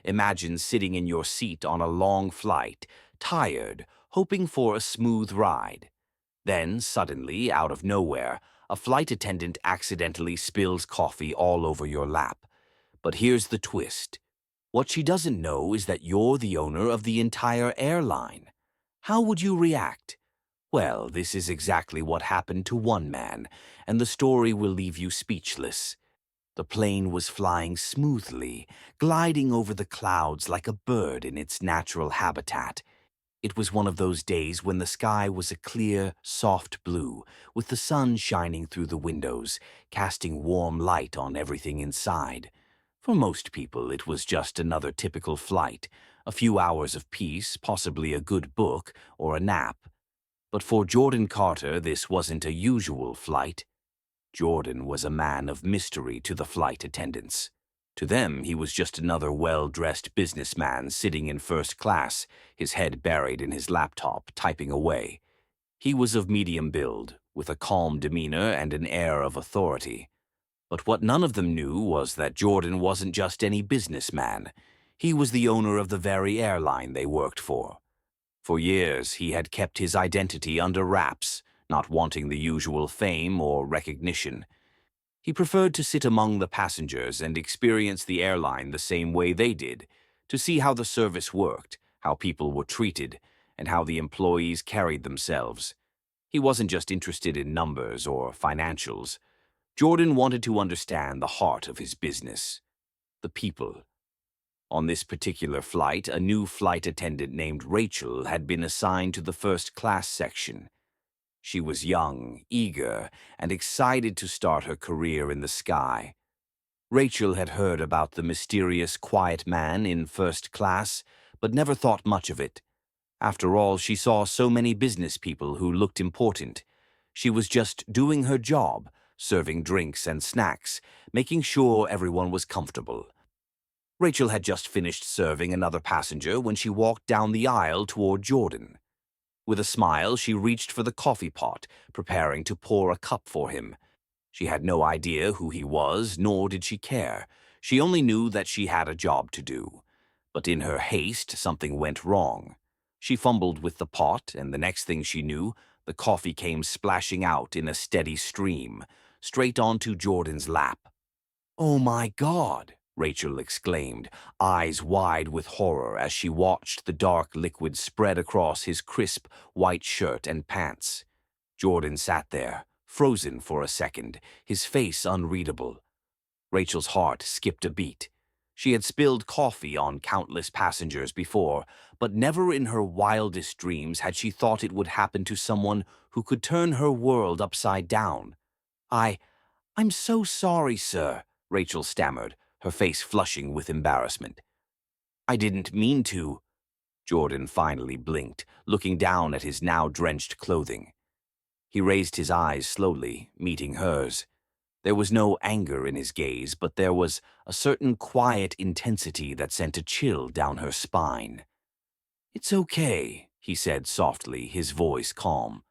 Imagine sitting in your seat on a long flight, tired, hoping for a smooth ride. Then, suddenly, out of nowhere, a flight attendant accidentally spills coffee all over your lap. But here's the twist. What she doesn't know is that you're the owner of the entire airline. How would you react? Well, this is exactly what happened to one man, and the story will leave you speechless. The plane was flying smoothly, gliding over the clouds like a bird in its natural habitat. It was one of those days when the sky was a clear, soft blue, with the sun shining through the windows, casting warm light on everything inside. For most people, it was just another typical flight, a few hours of peace, possibly a good book or a nap. But for Jordan Carter, this wasn't a usual flight. Jordan was a man of mystery to the flight attendants. To them, he was just another well-dressed businessman sitting in first class, his head buried in his laptop, typing away. He was of medium build, with a calm demeanor and an air of authority. But what none of them knew was that Jordan wasn't just any businessman. He was the owner of the very airline they worked for. For years, he had kept his identity under wraps, not wanting the usual fame or recognition. He preferred to sit among the passengers and experience the airline the same way they did, to see how the service worked, how people were treated, and how the employees carried themselves. He wasn't just interested in numbers or financials. Jordan wanted to understand the heart of his business, the people. On this particular flight, a new flight attendant named Rachel had been assigned to the first-class section. She was young, eager, and excited to start her career in the sky. Rachel had heard about the mysterious, quiet man in first class, but never thought much of it. After all, she saw so many business people who looked important. She was just doing her job, serving drinks and snacks, making sure everyone was comfortable. Rachel had just finished serving another passenger when she walked down the aisle toward Jordan. With a smile, she reached for the coffee pot, preparing to pour a cup for him. She had no idea who he was, nor did she care. She only knew that she had a job to do. But in her haste, something went wrong. She fumbled with the pot, and the next thing she knew, the coffee came splashing out in a steady stream, straight onto Jordan's lap. "Oh my God!" Rachel exclaimed, eyes wide with horror as she watched the dark liquid spread across his crisp white shirt and pants. Jordan sat there, frozen for a second, his face unreadable. Rachel's heart skipped a beat. She had spilled coffee on countless passengers before, but never in her wildest dreams had she thought it would happen to someone who could turn her world upside down. I'm so sorry, sir," Rachel stammered, her face flushing with embarrassment. "I didn't mean to." Jordan finally blinked, looking down at his now drenched clothing. He raised his eyes slowly, meeting hers. There was no anger in his gaze, but there was a certain quiet intensity that sent a chill down her spine. "It's okay," he said softly, his voice calm.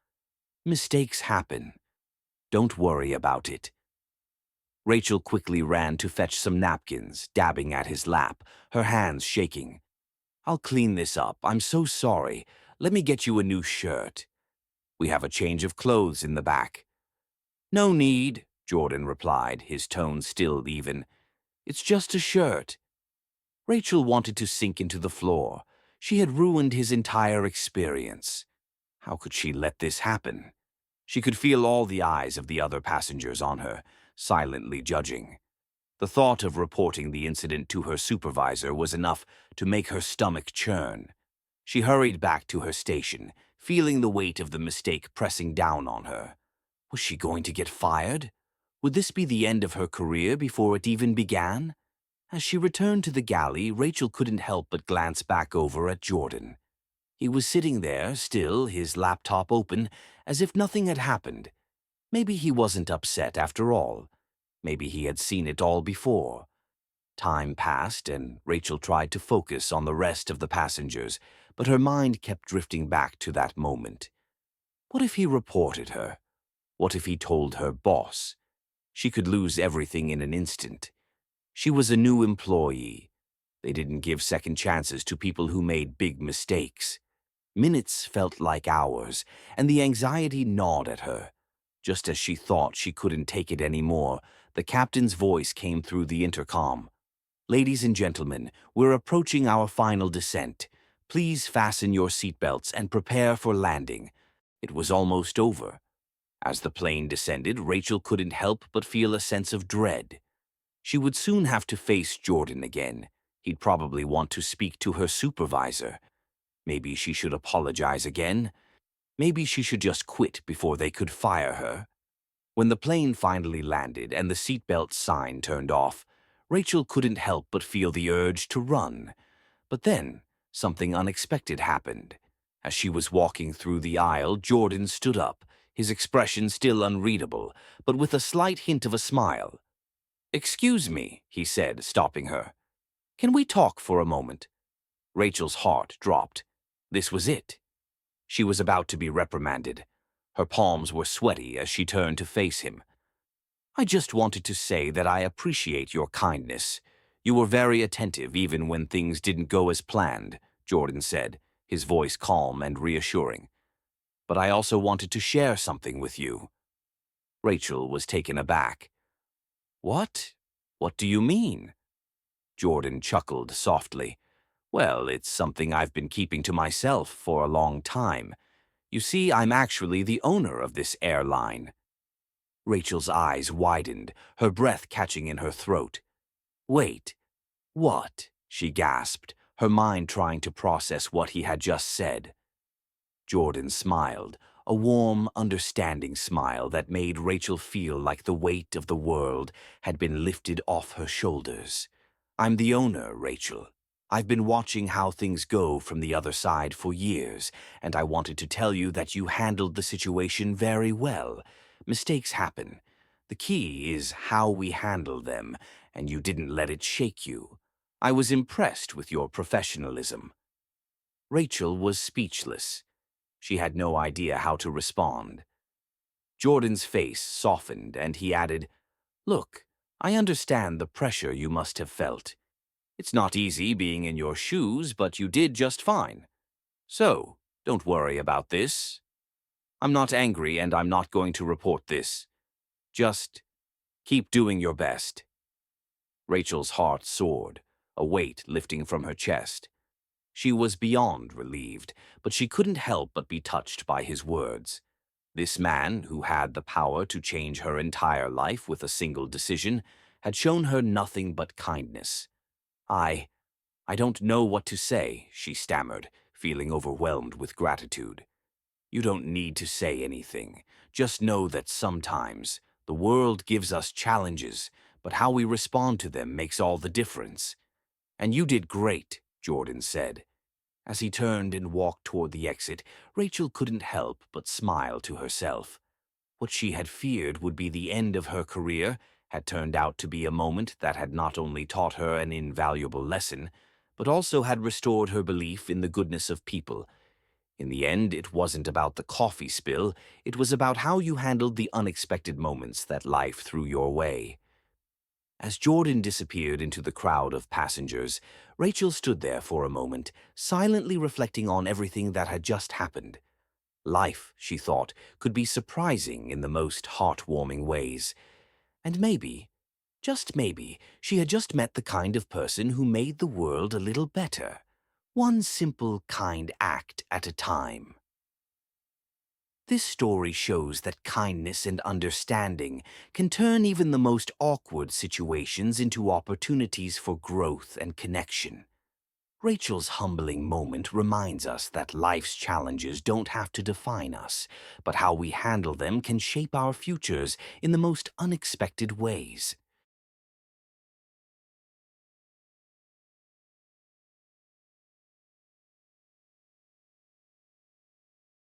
"Mistakes happen. Don't worry about it." Rachel quickly ran to fetch some napkins, dabbing at his lap, her hands shaking. "I'll clean this up. I'm so sorry. Let me get you a new shirt. We have a change of clothes in the back." "No need," Jordan replied, his tone still even. "It's just a shirt." Rachel wanted to sink into the floor. She had ruined his entire experience. How could she let this happen? She could feel all the eyes of the other passengers on her, silently judging. The thought of reporting the incident to her supervisor was enough to make her stomach churn. She hurried back to her station, feeling the weight of the mistake pressing down on her. Was she going to get fired? Would this be the end of her career before it even began? As she returned to the galley, Rachel couldn't help but glance back over at Jordan. He was sitting there, still, his laptop open, as if nothing had happened. Maybe he wasn't upset after all. Maybe he had seen it all before. Time passed, and Rachel tried to focus on the rest of the passengers, but her mind kept drifting back to that moment. What if he reported her? What if he told her boss? She could lose everything in an instant. She was a new employee. They didn't give second chances to people who made big mistakes. Minutes felt like hours, and the anxiety gnawed at her. Just as she thought she couldn't take it anymore, the captain's voice came through the intercom. "Ladies and gentlemen, we're approaching our final descent. Please fasten your seatbelts and prepare for landing." It was almost over. As the plane descended, Rachel couldn't help but feel a sense of dread. She would soon have to face Jordan again. He'd probably want to speak to her supervisor. Maybe she should apologize again. Maybe she should just quit before they could fire her. When the plane finally landed and the seatbelt sign turned off, Rachel couldn't help but feel the urge to run. But then, something unexpected happened. As she was walking through the aisle, Jordan stood up, his expression still unreadable, but with a slight hint of a smile. "Excuse me," he said, stopping her. "Can we talk for a moment?" Rachel's heart dropped. This was it. She was about to be reprimanded. Her palms were sweaty as she turned to face him. "I just wanted to say that I appreciate your kindness. You were very attentive even when things didn't go as planned," Jordan said, his voice calm and reassuring. "But I also wanted to share something with you." Rachel was taken aback. "What? What do you mean?" Jordan chuckled softly. "Well, it's something I've been keeping to myself for a long time. You see, I'm actually the owner of this airline." Rachel's eyes widened, her breath catching in her throat. "Wait, what?" she gasped, her mind trying to process what he had just said. Jordan smiled, a warm, understanding smile that made Rachel feel like the weight of the world had been lifted off her shoulders. "I'm the owner, Rachel. I've been watching how things go from the other side for years, and I wanted to tell you that you handled the situation very well. Mistakes happen. The key is how we handle them, and you didn't let it shake you. I was impressed with your professionalism." Rachel was speechless. She had no idea how to respond. Jordan's face softened, and he added, "Look, I understand the pressure you must have felt. It's not easy being in your shoes, but you did just fine. So, don't worry about this. I'm not angry and I'm not going to report this. Just keep doing your best." Rachel's heart soared, a weight lifting from her chest. She was beyond relieved, but she couldn't help but be touched by his words. This man, who had the power to change her entire life with a single decision, had shown her nothing but kindness. I don't know what to say," she stammered, feeling overwhelmed with gratitude. "You don't need to say anything. Just know that sometimes the world gives us challenges, but how we respond to them makes all the difference." "And you did great," Jordan said. As he turned and walked toward the exit, Rachel couldn't help but smile to herself. What she had feared would be the end of her career had turned out to be a moment that had not only taught her an invaluable lesson, but also had restored her belief in the goodness of people. In the end, it wasn't about the coffee spill, it was about how you handled the unexpected moments that life threw your way. As Jordan disappeared into the crowd of passengers, Rachel stood there for a moment, silently reflecting on everything that had just happened. Life, she thought, could be surprising in the most heartwarming ways. And maybe, just maybe, she had just met the kind of person who made the world a little better. One simple, kind act at a time. This story shows that kindness and understanding can turn even the most awkward situations into opportunities for growth and connection. Rachel's humbling moment reminds us that life's challenges don't have to define us, but how we handle them can shape our futures in the most unexpected ways.